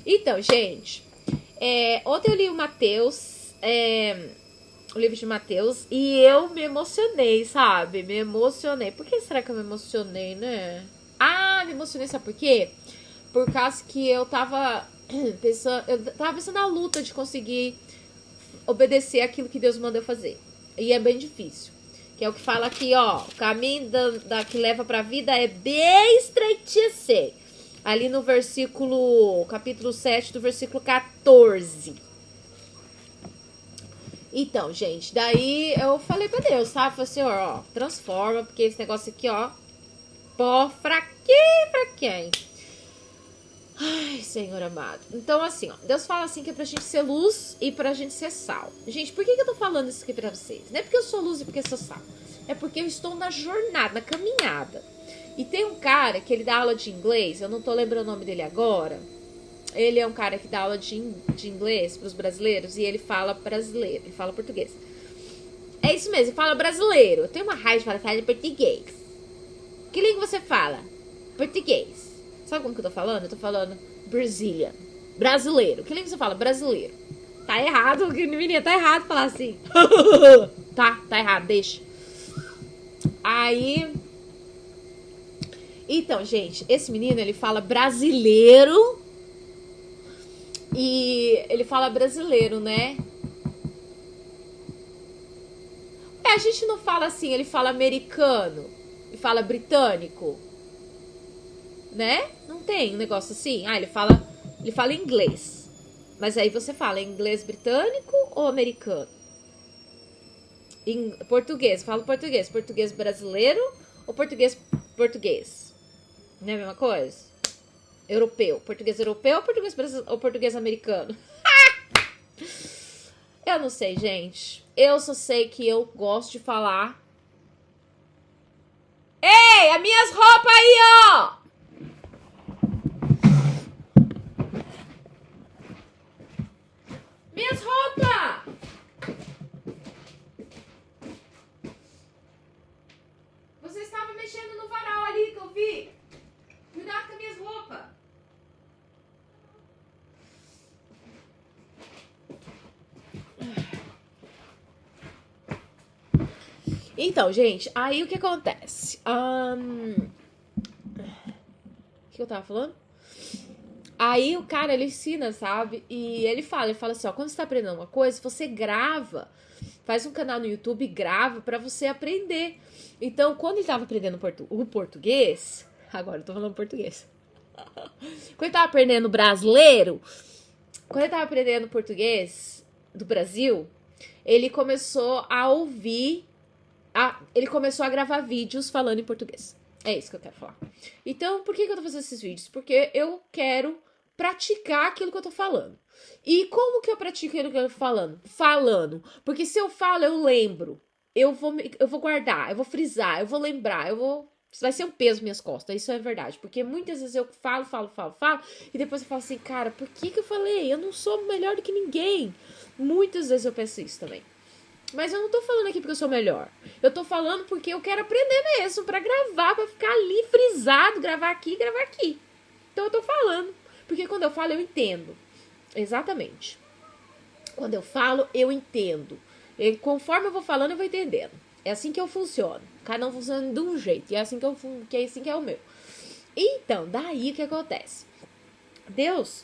Então, gente, ontem eu li o Mateus, o livro de Mateus, e eu me emocionei, sabe? Me emocionei. Por que será que eu me emocionei, né? Ah, me emocionei, sabe por quê? Por causa que eu tava pensando na luta de conseguir obedecer aquilo que Deus manda eu fazer. E é bem difícil. Que é o que fala aqui, ó. O caminho da que leva pra vida é bem estreitinho. Ali no capítulo 7, do versículo 14. Então, gente, daí eu falei pra Deus, sabe? Falei, Senhor, ó, transforma, porque esse negócio aqui, ó, pó, fraquinho. Ai, Senhor amado. Então, assim, ó, Deus fala assim que é pra gente ser luz e pra gente ser sal. Gente, por que eu tô falando isso aqui pra vocês? Não é porque eu sou luz e porque eu sou sal. É porque eu estou na jornada, na caminhada. E tem um cara que ele dá aula de inglês, eu não tô lembrando o nome dele agora. Ele é um cara que dá aula de inglês pros brasileiros e ele fala brasileiro, ele fala português. É isso mesmo, ele fala brasileiro. Eu tenho uma raiva de falar português. Que língua você fala? Português. Sabe como que eu tô falando? Eu tô falando Brazilian. Brasileiro. Que língua você fala? Brasileiro. Tá errado, menina, tá errado falar assim. Tá errado, deixa. Aí... Então, gente, esse menino, ele fala brasileiro. E ele fala brasileiro, né? A gente não fala assim, ele fala americano. Ele fala britânico. Né? Não tem um negócio assim. Ah, ele fala inglês. Mas aí você fala inglês britânico ou americano? Em português, fala português. Português brasileiro ou português? Não é a mesma coisa? Europeu. Português europeu ou português brasileiro, ou português americano? Eu não sei, gente. Eu só sei que eu gosto de falar. Ei, as minhas roupas aí, ó! Minhas roupas! Você estava mexendo no varal ali que eu vi. Cuidado com as minhas roupas. Então, gente, aí o que acontece? O que eu tava falando? Aí o cara, ele ensina, sabe? E ele fala assim, ó, quando você tá aprendendo uma coisa, você grava, faz um canal no YouTube e grava pra você aprender. Então, quando ele tava aprendendo o português, agora eu tô falando português. Quando ele tava aprendendo brasileiro, quando ele tava aprendendo português do Brasil, ele começou a ouvir, ele começou a gravar vídeos falando em português. É isso que eu quero falar. Então, por que eu tô fazendo esses vídeos? Porque eu quero praticar aquilo que eu tô falando. E como que eu pratico aquilo que eu tô falando? Falando. Porque se eu falo, eu lembro. Eu vou guardar, eu vou frisar, eu vou lembrar, vai ser um peso nas minhas costas, isso é verdade. Porque muitas vezes eu falo, e depois eu falo assim, cara, por que eu falei? Eu não sou melhor do que ninguém. Muitas vezes eu penso isso também. Mas eu não tô falando aqui porque eu sou melhor. Eu tô falando porque eu quero aprender mesmo, pra gravar, pra ficar ali frisado, gravar aqui. Então eu tô falando. Porque quando eu falo, eu entendo. Exatamente. Quando eu falo, eu entendo. E conforme eu vou falando, eu vou entendendo. É assim que eu funciono. Cada um funciona de um jeito. E é assim que é o meu. Então, daí o que acontece? Deus,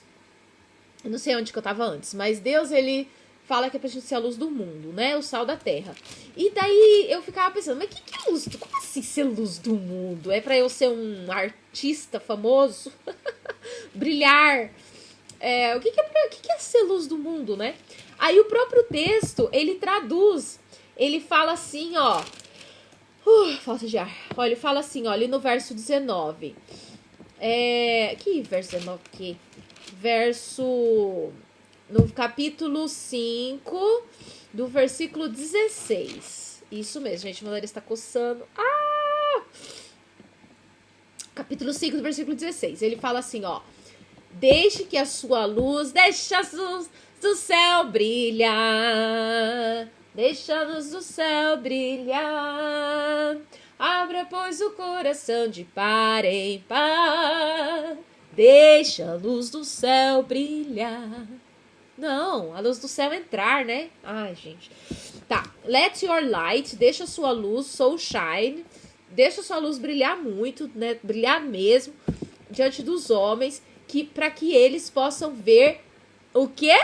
eu não sei onde que eu tava antes, mas Deus, ele fala que é pra gente ser a luz do mundo, né? O sal da terra. E daí eu ficava pensando, mas o que é luz? Como assim ser luz do mundo? É pra eu ser um artista famoso? Brilhar? O que é ser luz do mundo, né? Aí o próprio texto, ele traduz. Ele fala assim, ó. Falta de ar. Olha, ele fala assim, ó, ali no verso 19. Que verso 19 aqui? No capítulo 5, do versículo 16. Isso mesmo, gente. Meu nariz está coçando. Capítulo 5, do versículo 16. Ele fala assim, ó. Deixe que a sua luz, deixa a luz do céu brilhar. Deixa a luz do céu brilhar. Abra, pois, o coração de par em par. Deixa a luz do céu brilhar. Não, a luz do céu entrar, né? Ai, gente. Tá. Let your light, deixa a sua luz, so shine. Deixa a sua luz brilhar muito, né? Brilhar mesmo diante dos homens, para que eles possam ver o quê?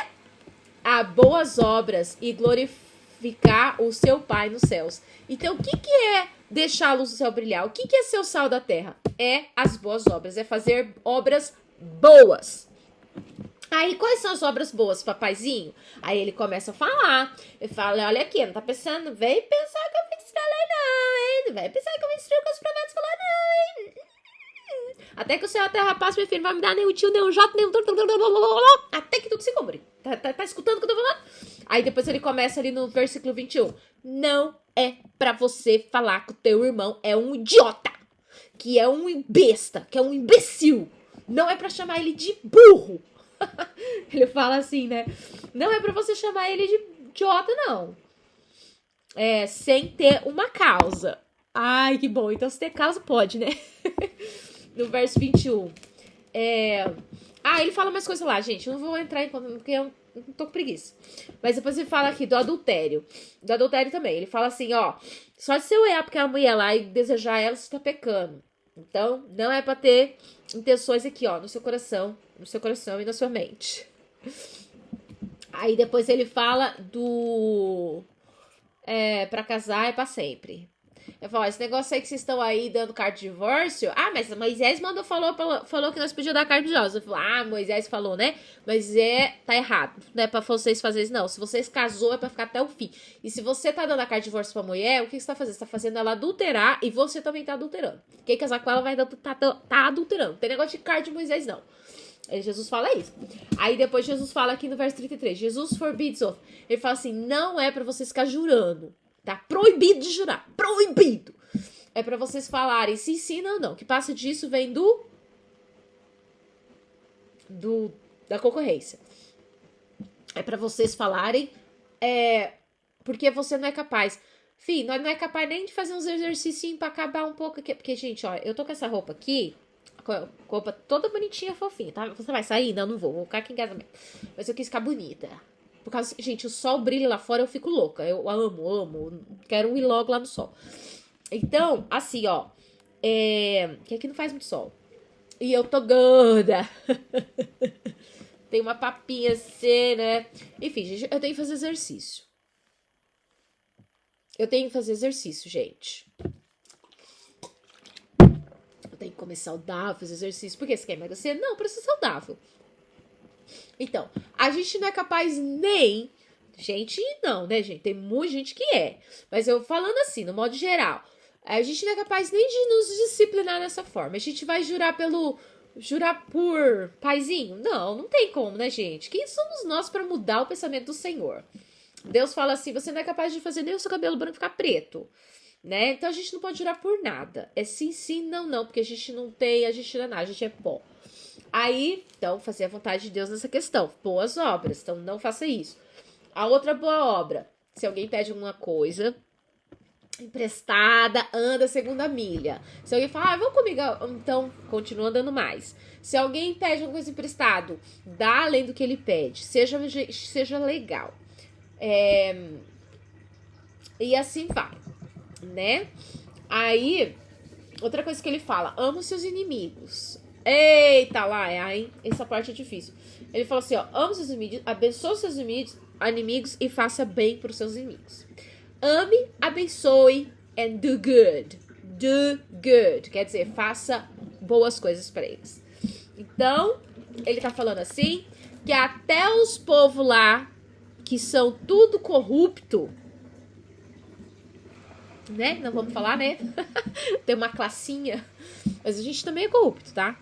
Boas obras e glorificar o seu Pai nos céus. Então, o que é deixar a luz do céu brilhar? O que é ser o sal da terra? É as boas obras, é fazer obras boas. Aí, quais são as obras boas, papaizinho? Aí ele começa a falar. Ele fala, olha aqui, não tá pensando, vem pensar que eu vou instruir não, hein? Não vai pensar que eu vou instruir com os projetos lá, não, hein? Até que o céu e a terra passam, meu filho, não vai me dar nem o tio, nem o jato, nem o... Até que tudo se cumpre. Tá escutando o que eu tô falando? Aí depois ele começa ali no versículo 21. Não é pra você falar que o teu irmão é um idiota, que é um besta, que é um imbecil. Não é pra chamar ele de burro. Ele fala assim, né? Não é pra você chamar ele de idiota, não. É, sem ter uma causa. Ai, que bom. Então, se ter causa, pode, né? No verso 21. Ele fala mais coisa lá, gente. Eu não vou entrar em conta, porque eu não tô com preguiça. Mas depois ele fala aqui do adultério. Do adultério também. Ele fala assim, ó. Só de você olhar porque a mulher lá e desejar ela, você tá pecando. Então, não é pra ter intenções aqui, ó, no seu coração e na sua mente. Aí depois ele fala do... pra casar é pra sempre. Eu falo, esse negócio aí que vocês estão aí dando carta de divórcio... Ah, mas Moisés falou que nós podíamos dar carta de divórcio. Eu falo, Moisés falou, né? Mas tá errado. Não é pra vocês fazerem isso, não. Se vocês casou, é pra ficar até o fim. E se você tá dando a carta de divórcio pra mulher, o que você tá fazendo? Você tá fazendo ela adulterar e você também tá adulterando. Quem casar com ela vai tá adulterando. Não tem negócio de carta de Moisés, não. Aí Jesus fala isso. Aí depois Jesus fala aqui no verso 33. Jesus forbids oath. Ele fala assim, não é pra vocês ficar jurando. Tá proibido de jurar. Proibido. É pra vocês falarem se sim ou não. Que passa disso vem da concorrência. É pra vocês falarem porque você não é capaz. Fih, nós não é capaz nem de fazer uns exercícios pra acabar um pouco aqui. Porque, gente, ó, eu tô com essa roupa aqui. Roupa toda bonitinha, fofinha, tá? Você vai sair? Não vou ficar aqui em casa mesmo. Mas eu quis ficar bonita. Por causa, gente, o sol brilha lá fora, eu fico louca. Eu amo. Quero ir logo lá no sol. Então, assim, ó. Que aqui não faz muito sol. E eu tô gorda. Tem uma papinha assim, né? Enfim, gente, eu tenho que fazer exercício. Gente. Eu tenho que comer saudável, fazer exercício. Por que você quer emagrecer? Não, pra ser saudável. Então, a gente não é capaz nem... Gente, não, né, gente? Tem muita gente que é. Mas eu falando assim, no modo geral, a gente não é capaz nem de nos disciplinar dessa forma. A gente vai jurar por paizinho? Não tem como, né, gente? Quem somos nós para mudar o pensamento do Senhor? Deus fala assim, você não é capaz de fazer nem o seu cabelo branco ficar preto, né? Então a gente não pode jurar por nada. É sim, não, porque a gente não é nada, a gente é pó. Aí, então, fazer a vontade de Deus nessa questão. Boas obras, então não faça isso. A outra boa obra, se alguém pede alguma coisa emprestada, anda a segunda milha. Se alguém fala, vamos comigo, então continua andando mais. Se alguém pede alguma coisa emprestado, dá além do que ele pede. Seja legal. E assim vai, né? Aí, outra coisa que ele fala, ama os seus inimigos. Eita lá, hein? Essa parte é difícil. Ele fala assim, ó, ama os seus inimigos, abençoe os seus inimigos e faça bem para os seus inimigos. Ame, abençoe and do good. Do good. Quer dizer, faça boas coisas para eles. Então, ele tá falando assim, que até os povos lá, que são tudo corrupto, né? Não vamos falar, né? Tem uma classinha. Mas a gente também é corrupto, tá?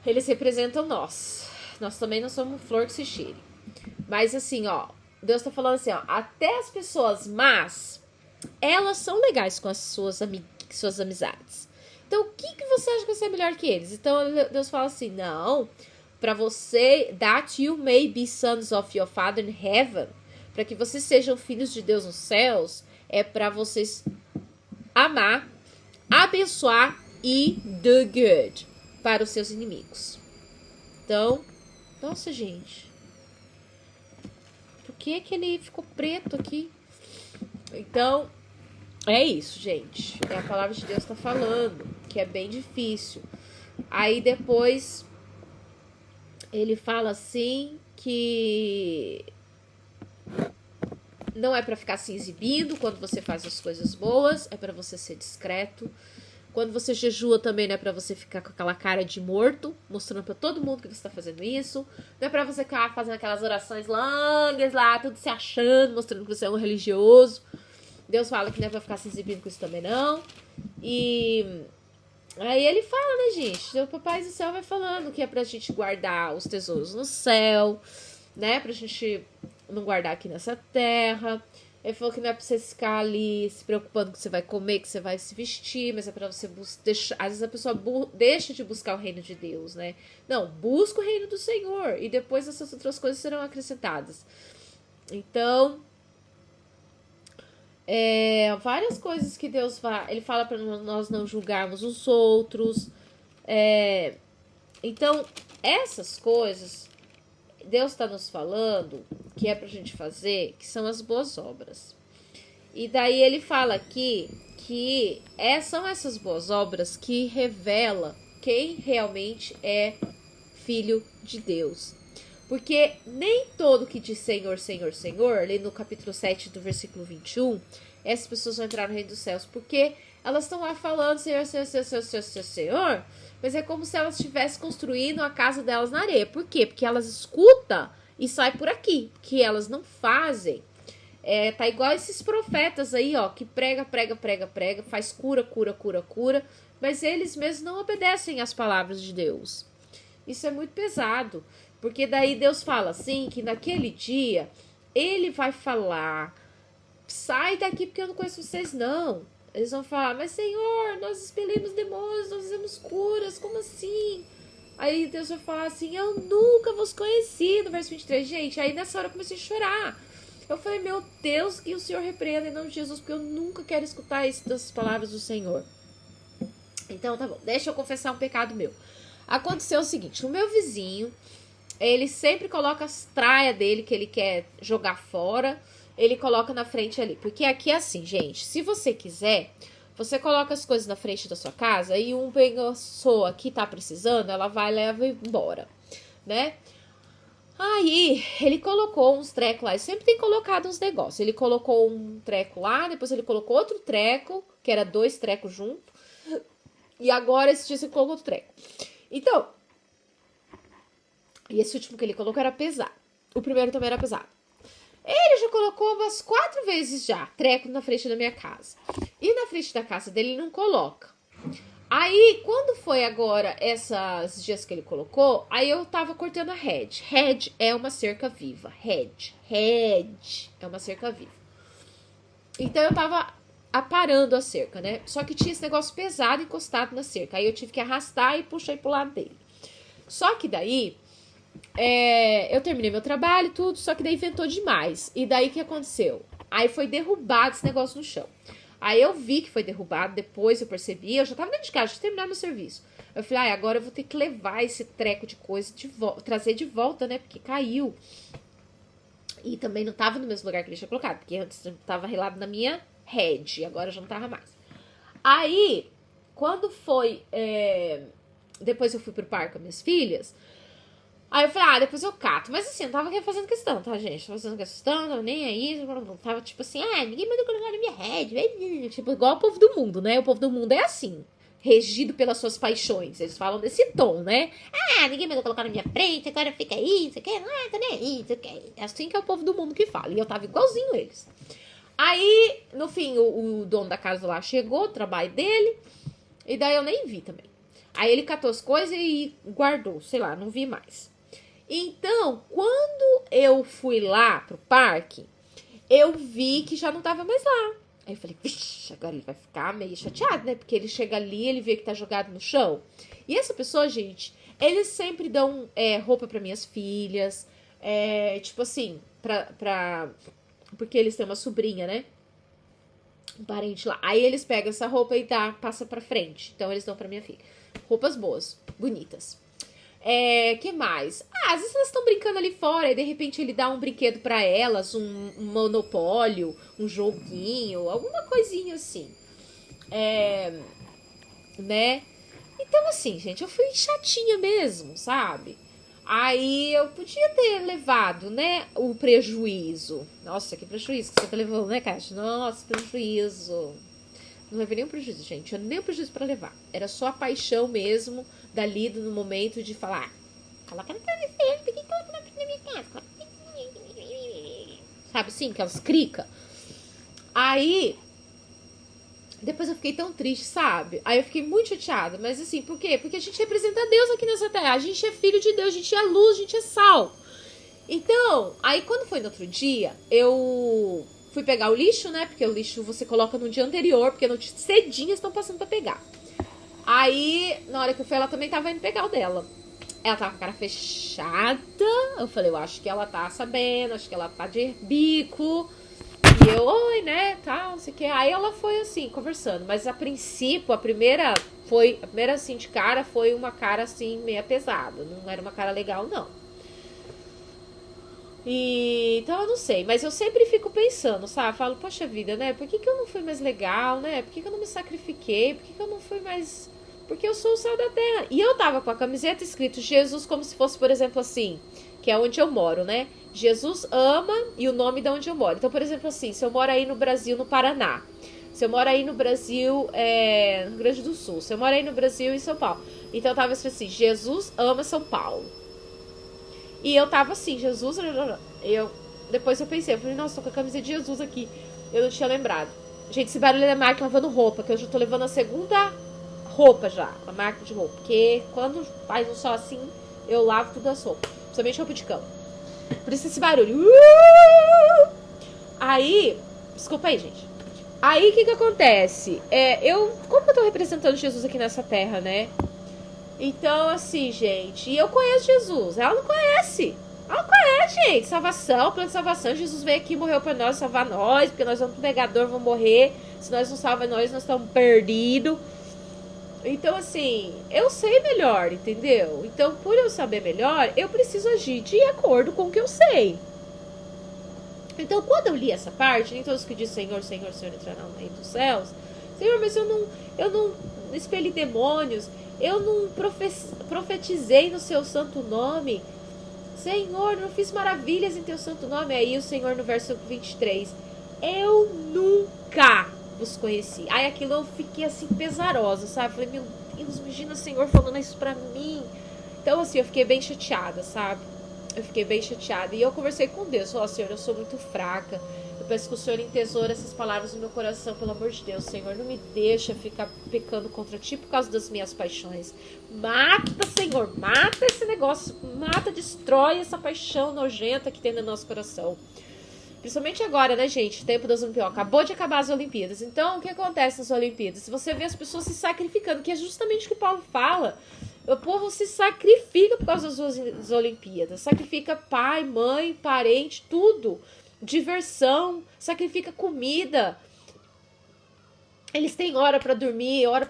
Eles representam nós. Nós também não somos flor que se cheire. Mas assim, ó, Deus tá falando assim, ó, até as pessoas más, elas são legais com as suas amizades. Então, o que você acha que você é melhor que eles? Então, Deus fala assim, não, pra você, that you may be sons of your Father in heaven, pra que vocês sejam filhos de Deus nos céus, é pra vocês amar, abençoar e do good. para os seus inimigos. Então, nossa, gente. Por que ele ficou preto aqui? Então, é isso, gente. É a palavra de Deus tá falando, que é bem difícil. Aí depois ele fala assim que não é para ficar se exibindo quando você faz as coisas boas, é para você ser discreto. Quando você jejua também não é pra você ficar com aquela cara de morto, mostrando pra todo mundo que você tá fazendo isso. Não é pra você ficar fazendo aquelas orações longas lá, tudo se achando, mostrando que você é um religioso. Deus fala que não é pra ficar se exibindo com isso também não. E aí ele fala, né, gente? O Papai do Céu vai falando que é pra gente guardar os tesouros no céu, né? Pra gente não guardar aqui nessa terra. Ele falou que não é pra você ficar ali se preocupando com o que você vai comer, que você vai se vestir, mas é pra você deixar. Às vezes a pessoa deixa de buscar o reino de Deus, né? Não, busca o reino do Senhor e depois essas outras coisas serão acrescentadas. Então, várias coisas que Deus vai. Ele fala pra nós não julgarmos os outros. Então, essas coisas, Deus está nos falando que é pra gente fazer, que são as boas obras. E daí ele fala aqui que são essas boas obras que revela quem realmente é filho de Deus. Porque nem todo que diz Senhor, Senhor, Senhor, ali no capítulo 7 do versículo 21, essas pessoas vão entrar no reino dos céus. Porque elas estão lá falando Senhor, Senhor, Senhor, Senhor, Senhor, Senhor, Senhor, mas é como se elas estivessem construindo a casa delas na areia. Por quê? Porque elas escutam e saem por aqui. Que elas não fazem. Tá igual esses profetas aí, ó, que prega, faz cura, mas eles mesmos não obedecem às palavras de Deus. Isso é muito pesado, porque daí Deus fala assim, que naquele dia ele vai falar, sai daqui porque eu não conheço vocês não. Eles vão falar, mas Senhor, nós expelimos demônios, nós fizemos curas, como assim? Aí Deus vai falar assim, eu nunca vos conheci, no verso 23. Gente, aí nessa hora eu comecei a chorar. Eu falei, meu Deus, que o Senhor repreenda em nome de Jesus, porque eu nunca quero escutar essas palavras do Senhor. Então, tá bom, deixa eu confessar um pecado meu. Aconteceu o seguinte, o meu vizinho, ele sempre coloca as traias dele, que ele quer jogar fora, ele coloca na frente ali. Porque aqui é assim, gente, se você quiser, você coloca as coisas na frente da sua casa e uma pessoa que tá precisando, ela vai, leva e embora, né? Aí, ele colocou uns trecos lá, ele sempre tem colocado uns negócios. Ele colocou um treco lá, depois ele colocou outro treco, que era 2 trecos juntos. E agora esse dia ele colocou outro treco. Então, e esse último que ele colocou era pesado. O primeiro também era pesado. Ele já colocou umas 4 vezes já treco na frente da minha casa. E na frente da casa dele ele não coloca. Aí, quando foi agora esses dias que ele colocou, aí eu tava cortando a rede. Rede é uma cerca viva. Rede é uma cerca viva. Então eu tava aparando a cerca, né? Só que tinha esse negócio pesado encostado na cerca. Aí eu tive que arrastar e puxei pro lado dele. Só que daí, eu terminei meu trabalho e tudo, só que daí ventou demais. E daí o que aconteceu? Aí foi derrubado esse negócio no chão. Aí eu vi que foi derrubado, depois eu percebi, eu já tava dentro de casa, já terminar meu serviço. Eu falei, agora eu vou ter que levar esse treco de coisa, trazer de volta, né, porque caiu. E também não tava no mesmo lugar que ele tinha colocado, porque antes tava relado na minha rede, agora já não tava mais. Aí, quando foi, depois eu fui pro parque com as minhas filhas, aí eu falei, depois eu cato. Mas assim, eu não tava fazendo questão, tá, gente? Tava fazendo questão, não, nem aí. Tava tipo assim, ninguém mandou colocar na minha rede. Tipo, igual o povo do mundo, né? O povo do mundo é assim, regido pelas suas paixões. Eles falam desse tom, né? Ninguém mandou colocar na minha frente, agora fica aí, isso aqui, tá nem aí, isso aqui. É assim que é o povo do mundo que fala. E eu tava igualzinho eles. Aí, no fim, o dono da casa lá chegou, o trabalho dele, e daí eu nem vi também. Aí ele catou as coisas e guardou, sei lá, não vi mais. Então, quando eu fui lá pro parque, eu vi que já não tava mais lá. Aí eu falei, vixe, agora ele vai ficar meio chateado, né? Porque ele chega ali, ele vê que tá jogado no chão. E essa pessoa, gente, eles sempre dão roupa para minhas filhas, tipo assim, porque eles têm uma sobrinha, né? Um parente lá. Aí eles pegam essa roupa e passa pra frente. Então eles dão pra minha filha. Roupas boas, bonitas. Que mais? Às vezes elas estão brincando ali fora e de repente ele dá um brinquedo pra elas, um monopólio, um joguinho, alguma coisinha assim. Né? Então assim, gente, eu fui chatinha mesmo, sabe? Aí eu podia ter levado, né, o prejuízo. Nossa, que prejuízo que você tá levando, né, Kátia? Nossa, prejuízo. Não levei nenhum prejuízo, gente. Eu nem um prejuízo pra levar. Era só a paixão mesmo, dali, no momento de falar. Coloca na casa dele, por que coloca na minha casa? Sabe assim, aquelas crica. Aí, depois eu fiquei tão triste, sabe? Aí eu fiquei muito chateada. Mas assim, por quê? Porque a gente representa Deus aqui nessa terra. A gente é filho de Deus, a gente é luz, a gente é sal. Então, aí quando foi no outro dia, eu fui pegar o lixo, né? Porque o lixo você coloca no dia anterior, porque no cedinho estão passando pra pegar. Aí, na hora que eu fui, ela também tava indo pegar o dela. Ela tava com a cara fechada. Eu falei, eu acho que ela tá sabendo, acho que ela tá de bico. E eu, oi, né, tal, não sei o que. Aí ela foi assim, conversando. Mas a princípio, a primeira assim, de cara, foi uma cara assim, meio pesada. Não era uma cara legal, não. Então eu não sei, mas eu sempre fico pensando, sabe? Falo, poxa vida, né? Por que eu não fui mais legal, né? Por que eu não me sacrifiquei? Por que eu não fui mais... Porque eu sou o sal da terra. E eu tava com a camiseta escrito Jesus como se fosse, por exemplo, assim, que é onde eu moro, né? Jesus ama e o nome de onde eu moro. Então, por exemplo, assim, se eu moro aí no Brasil, no Paraná. Se eu moro aí no Brasil, no Rio Grande do Sul. Se eu moro aí no Brasil, em São Paulo. Então eu tava assim, Jesus ama São Paulo. E eu tava assim, Jesus... Depois eu pensei, eu falei, nossa, tô com a camisa de Jesus aqui. Eu não tinha lembrado. Gente, esse barulho é a máquina lavando roupa, que eu já tô levando a segunda roupa já, a máquina de roupa. Porque quando faz um sol assim, eu lavo tudo as roupas. Principalmente roupa de cama. Por isso esse barulho. Aí, desculpa aí, gente. Aí, o que acontece? Como que eu tô representando Jesus aqui nessa terra, né? Então, assim, gente, e eu conheço Jesus. Ela não conhece. Ela não conhece, gente. Salvação, plano de salvação. Jesus veio aqui, morreu pra nós, salvar nós. Porque nós vamos pro pegador, vamos morrer. Se nós não salvamos nós estamos perdidos. Então, assim, eu sei melhor, entendeu? Então, por eu saber melhor, eu preciso agir de acordo com o que eu sei. Então, quando eu li essa parte, nem todos que dizem Senhor, Senhor, Senhor entrarão no reino dos céus. Senhor, mas eu não expeli demônios. Eu não profetizei no seu santo nome. Senhor, não fiz maravilhas em teu santo nome. Aí o Senhor no verso 23. Eu nunca vos conheci. Aí aquilo eu fiquei assim pesarosa, sabe? Falei, meu Deus, imagina o Senhor falando isso pra mim. Então assim, eu fiquei bem chateada, sabe? Eu fiquei bem chateada. E eu conversei com Deus. Falei, Senhor, eu sou muito fraca. Eu peço que o Senhor entesoure essas palavras no meu coração, pelo amor de Deus, Senhor. Não me deixa ficar pecando contra ti por causa das minhas paixões. Mata, Senhor, mata esse negócio. Mata, destrói essa paixão nojenta que tem no nosso coração. Principalmente agora, né, gente? Tempo das Olimpíadas. Acabou de acabar as Olimpíadas. Então, o que acontece nas Olimpíadas? Se você vê as pessoas se sacrificando, que é justamente o que o Paulo fala. O povo se sacrifica por causa das Olimpíadas. Sacrifica pai, mãe, parente, tudo. Diversão, sacrifica comida. Eles têm hora pra dormir, hora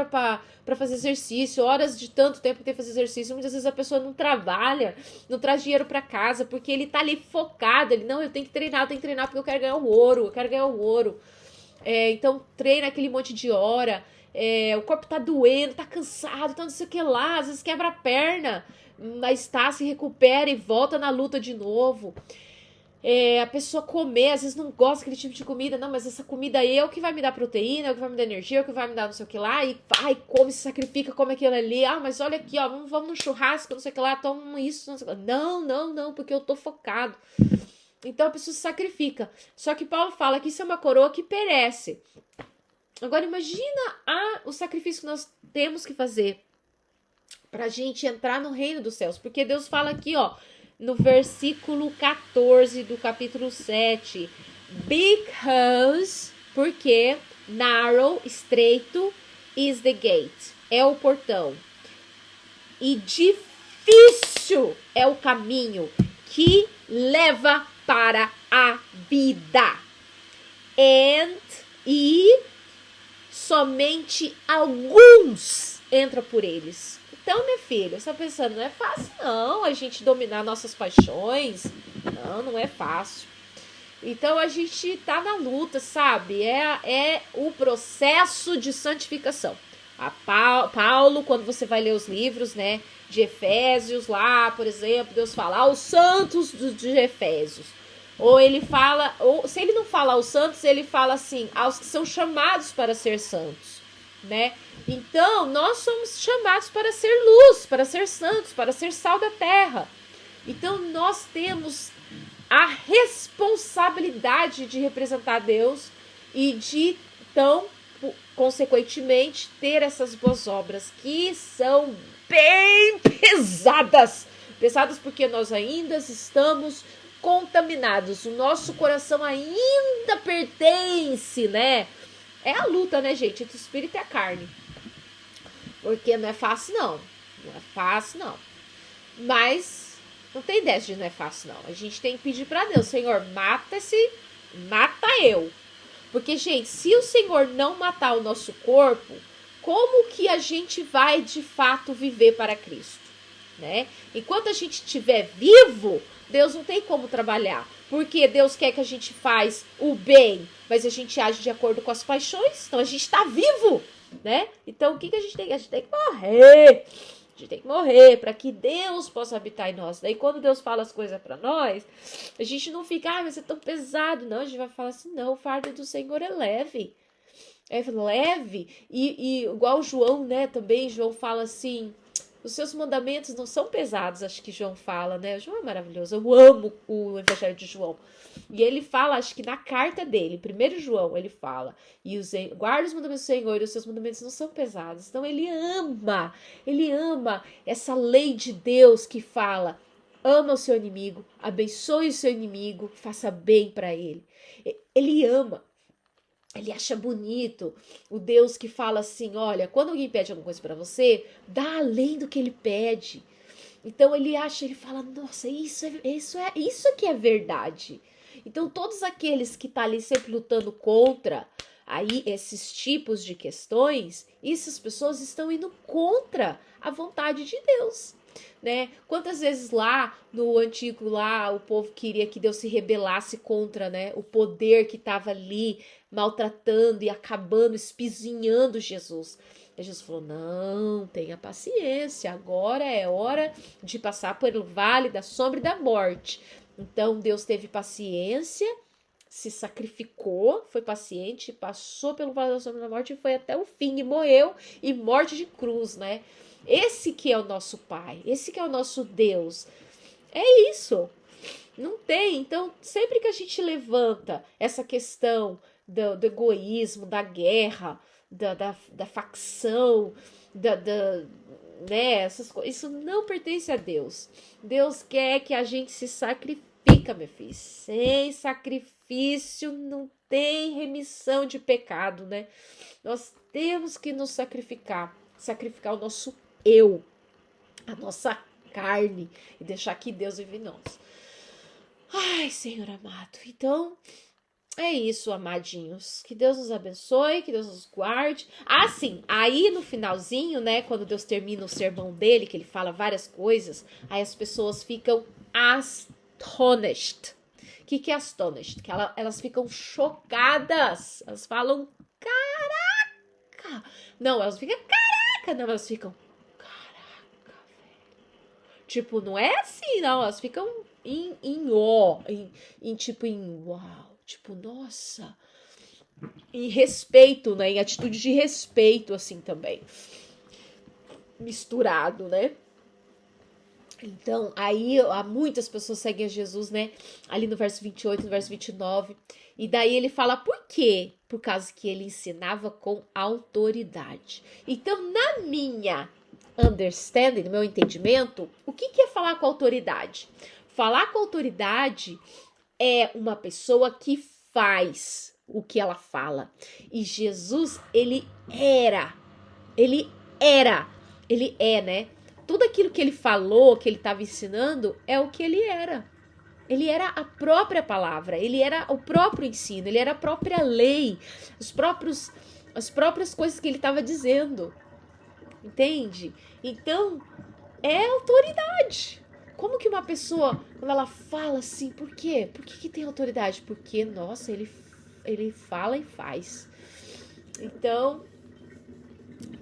pra fazer exercício, horas de tanto tempo que tem que fazer exercício. Muitas vezes a pessoa não trabalha, não traz dinheiro pra casa, porque ele tá ali focado. Ele, não, eu tenho que treinar porque eu quero ganhar o ouro. Então treina aquele monte de hora. O corpo tá doendo, tá cansado, então não sei o que lá. Às vezes quebra a perna, mas se recupera e volta na luta de novo. A pessoa comer, às vezes não gosta daquele tipo de comida, não, mas essa comida aí é o que vai me dar proteína, é o que vai me dar energia, é o que vai me dar não sei o que lá, e vai, come, se sacrifica, come aquilo ali, mas olha aqui, ó, vamos no churrasco, não sei o que lá, toma isso, não sei o que lá. Não, porque eu tô focado. Então a pessoa se sacrifica. Só que Paulo fala que isso é uma coroa que perece. Agora imagina o sacrifício que nós temos que fazer pra gente entrar no reino dos céus, porque Deus fala aqui, ó, no versículo 14 do capítulo 7. Porque narrow, estreito, is the gate. É o portão. E difícil é o caminho que leva para a vida. E somente alguns entra por eles. Então, minha filha, você tá pensando, não é fácil não a gente dominar nossas paixões. Não, não é fácil. Então, a gente tá na luta, sabe? É o processo de santificação. Paulo, quando você vai ler os livros, né, de Efésios, lá, por exemplo, Deus fala aos santos de Efésios. Ou ele fala, ou se ele não fala aos santos, ele fala assim, aos que são chamados para ser santos, né? Então, nós somos chamados para ser luz, para ser santos, para ser sal da terra. Então, nós temos a responsabilidade de representar Deus e de, então, consequentemente, ter essas boas obras que são bem pesadas. Pesadas porque nós ainda estamos contaminados. O nosso coração ainda pertence, né? É a luta, né, gente? Entre o espírito e a carne. Porque não é fácil, não. Não é fácil, não. Mas não tem ideia de não é fácil, não. A gente tem que pedir pra Deus, Senhor, mata eu. Porque, gente, se o Senhor não matar o nosso corpo, como que a gente vai, de fato, viver para Cristo, né? Enquanto a gente estiver vivo, Deus não tem como trabalhar. Porque Deus quer que a gente faz o bem, mas a gente age de acordo com as paixões. Então, a gente está vivo, né? Então, o que a gente tem? A gente tem que morrer. A gente tem que morrer para que Deus possa habitar em nós. Daí quando Deus fala as coisas para nós, a gente não fica, mas é tão pesado. Não, a gente vai falar assim, não, o fardo do Senhor é leve. É leve. E igual João, né, também, João fala assim, os seus mandamentos não são pesados, acho que João fala, né? João é maravilhoso, eu amo o Evangelho de João. E ele fala, acho que na carta dele, 1 João, ele fala, guarda os mandamentos do Senhor e os seus mandamentos não são pesados. Então ele ama essa lei de Deus que fala, ama o seu inimigo, abençoe o seu inimigo, faça bem para ele. Ele ama. Ele acha bonito o Deus que fala assim, olha, quando alguém pede alguma coisa para você, dá além do que ele pede. Então ele fala, nossa, isso que é verdade. Então todos aqueles que estão ali sempre lutando contra aí esses tipos de questões, essas pessoas estão indo contra a vontade de Deus. Né? Quantas vezes lá no antigo lá o povo queria que Deus se rebelasse contra, né, o poder que estava ali maltratando e acabando, espizinhando Jesus. E Jesus falou, não, tenha paciência, agora é hora de passar pelo vale da sombra e da morte. Então Deus teve paciência, se sacrificou, foi paciente, passou pelo vale da sombra e da morte e foi até o fim e morreu, e morte de cruz, né? Esse que é o nosso Pai, esse que é o nosso Deus. É isso. Não tem. Então, sempre que a gente levanta essa questão do egoísmo, da guerra, da facção, né, essas coisas, isso não pertence a Deus. Deus quer que a gente se sacrifica, meu filho. Sem sacrifício não tem remissão de pecado, né? Nós temos que nos sacrificar o nosso eu, a nossa carne, e deixar que Deus vive em nós. Ai, Senhor amado. Então, é isso, amadinhos. Que Deus nos abençoe, que Deus nos guarde. Ah, sim, aí no finalzinho, né, quando Deus termina o sermão dele, que ele fala várias coisas, aí as pessoas ficam astonished. O que é astonished? Que elas ficam chocadas. Elas falam, caraca! Não, elas ficam, caraca! Não, elas ficam, tipo, não é assim, não. Elas ficam em ó, tipo, em uau. Tipo, nossa. Em respeito, né? Em atitude de respeito, assim, também. Misturado, né? Então, aí, muitas pessoas seguem a Jesus, né? Ali no verso 28, no verso 29. E daí ele fala por quê? Por causa que ele ensinava com autoridade. Então, na minha understanding, no meu entendimento, o que é falar com autoridade? Falar com autoridade é uma pessoa que faz o que ela fala. E Jesus, ele é, né? Tudo aquilo que ele falou, que ele estava ensinando, é o que ele era. Ele era a própria palavra, ele era o próprio ensino, ele era a própria lei, as próprias coisas que ele estava dizendo. Entende? Então, é autoridade. Como que uma pessoa, quando ela fala assim, por quê? Por que tem autoridade? Porque, nossa, ele fala e faz. Então,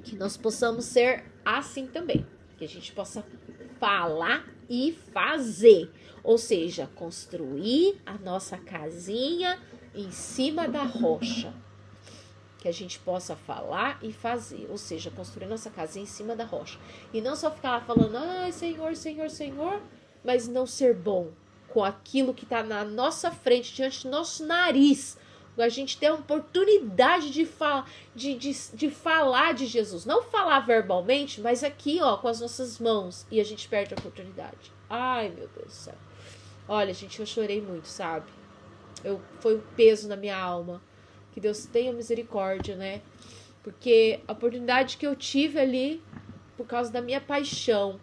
que nós possamos ser assim também. Que a gente possa falar e fazer. Ou seja, construir a nossa casinha em cima da rocha. Que a gente possa falar e fazer. Ou seja, construir nossa casinha em cima da rocha. E não só ficar lá falando, ai, Senhor, Senhor, Senhor, mas não ser bom com aquilo que está na nossa frente, diante do nosso nariz. A gente tem a oportunidade de falar de Jesus. Não falar verbalmente, mas aqui, ó, com as nossas mãos. E a gente perde a oportunidade. Ai, meu Deus do céu. Olha, gente, eu chorei muito, sabe? Foi um peso na minha alma. Que Deus tenha misericórdia, né? Porque a oportunidade que eu tive ali, por causa da minha paixão,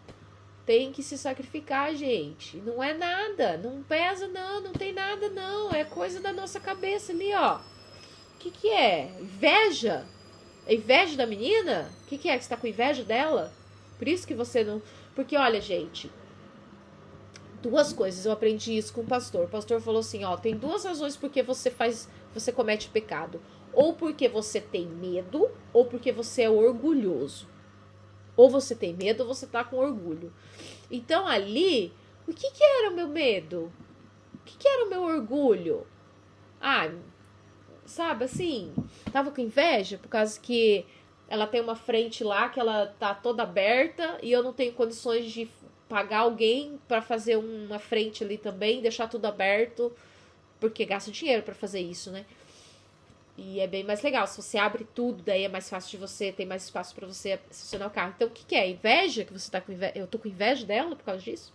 tem que se sacrificar, gente. Não é nada, não pesa não tem nada não. É coisa da nossa cabeça ali, ó. O que é? Inveja? É inveja da menina? O que é? Que você tá com inveja dela? Por isso que você não... Porque, olha, gente, duas coisas. Eu aprendi isso com o pastor. O pastor falou assim, ó, tem duas razões porque você comete pecado. Ou porque você tem medo, ou porque você é orgulhoso. Ou você tem medo, ou você tá com orgulho. Então, ali, o que era o meu medo? O que era o meu orgulho? Ah, sabe, assim, tava com inveja por causa que ela tem uma frente lá que ela tá toda aberta e eu não tenho condições de pagar alguém pra fazer uma frente ali também, deixar tudo aberto, porque gasta dinheiro pra fazer isso, né? E é bem mais legal. Se você abre tudo, daí é mais fácil de você, tem mais espaço pra você estacionar o carro. Então, o que é? Inveja? Que você tá com inveja? Eu tô com inveja dela por causa disso?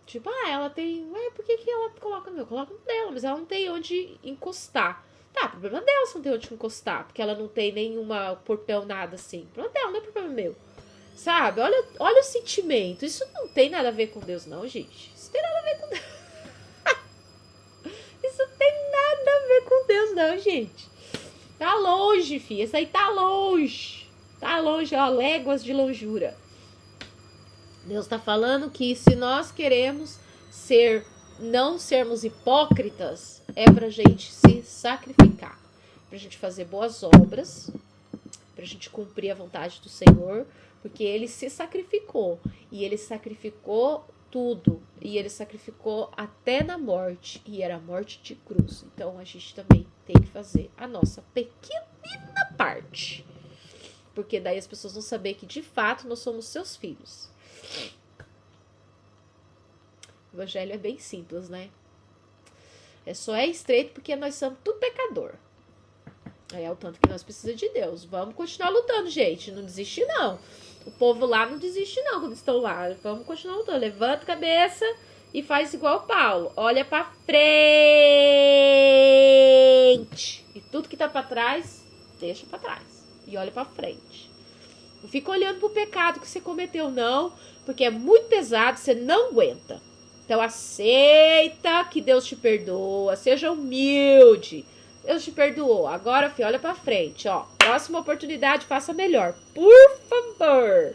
Tipo, ela tem... Ué, por que ela coloca no meu? Coloca no dela, mas ela não tem onde encostar. Tá, problema dela se não tem onde encostar. Porque ela não tem nenhuma portão, nada assim. Problema dela, não é problema meu. Sabe? Olha o sentimento. Isso não tem nada a ver com Deus, não, gente. Isso tem nada a ver com Deus. Isso tem nada a ver com Deus, não, gente. Tá longe, filha. Isso aí tá longe. Tá longe, ó. Léguas de longura. Deus tá falando que se nós queremos não sermos hipócritas, é pra gente se sacrificar. Pra gente fazer boas obras. Pra gente cumprir a vontade do Senhor. Porque Ele se sacrificou. E Ele sacrificou tudo. E Ele sacrificou até na morte. E era a morte de cruz. Então a gente também tem que fazer a nossa pequenina parte. Porque daí as pessoas vão saber que de fato nós somos seus filhos. O evangelho é bem simples, né? Só é estreito porque nós somos tudo pecador. É o tanto que nós precisamos de Deus. Vamos continuar lutando, gente. Não desiste, não. O povo lá não desiste, não, quando estão lá. Vamos continuar lutando. Levanta a cabeça e faz igual o Paulo. Olha pra frente. E tudo que tá pra trás, deixa pra trás. E olha pra frente. Não fica olhando pro pecado que você cometeu, não. Porque é muito pesado, você não aguenta. Então aceita que Deus te perdoa. Seja humilde. Deus te perdoou. Agora, filho, olha pra frente, ó. Próxima oportunidade, faça melhor. Por favor.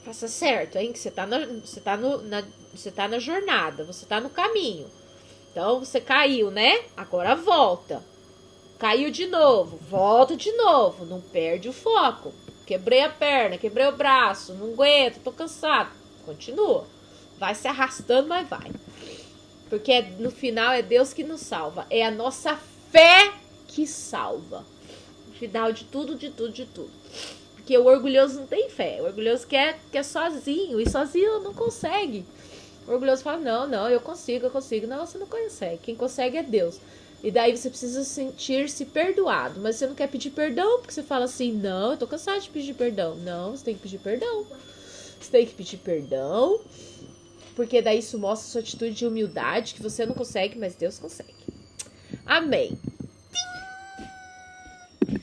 Faça certo, hein? Que você tá na jornada. Você tá no caminho. Então, você caiu, né? Agora volta. Caiu de novo. Volta de novo. Não perde o foco. Quebrei a perna, quebrei o braço. Não aguento, tô cansado. Continua. Vai se arrastando, mas vai. Porque no final é Deus que nos salva. É a nossa fé que salva. No final de tudo, de tudo, de tudo. Porque o orgulhoso não tem fé. O orgulhoso quer sozinho. E sozinho não consegue. O orgulhoso fala, não, eu consigo. Não, você não consegue. Quem consegue é Deus. E daí você precisa sentir-se perdoado. Mas você não quer pedir perdão. Porque você fala assim, não, eu tô cansado de pedir perdão. Não, você tem que pedir perdão. Você tem que pedir perdão. Porque daí isso mostra sua atitude de humildade, que você não consegue, mas Deus consegue. Amém.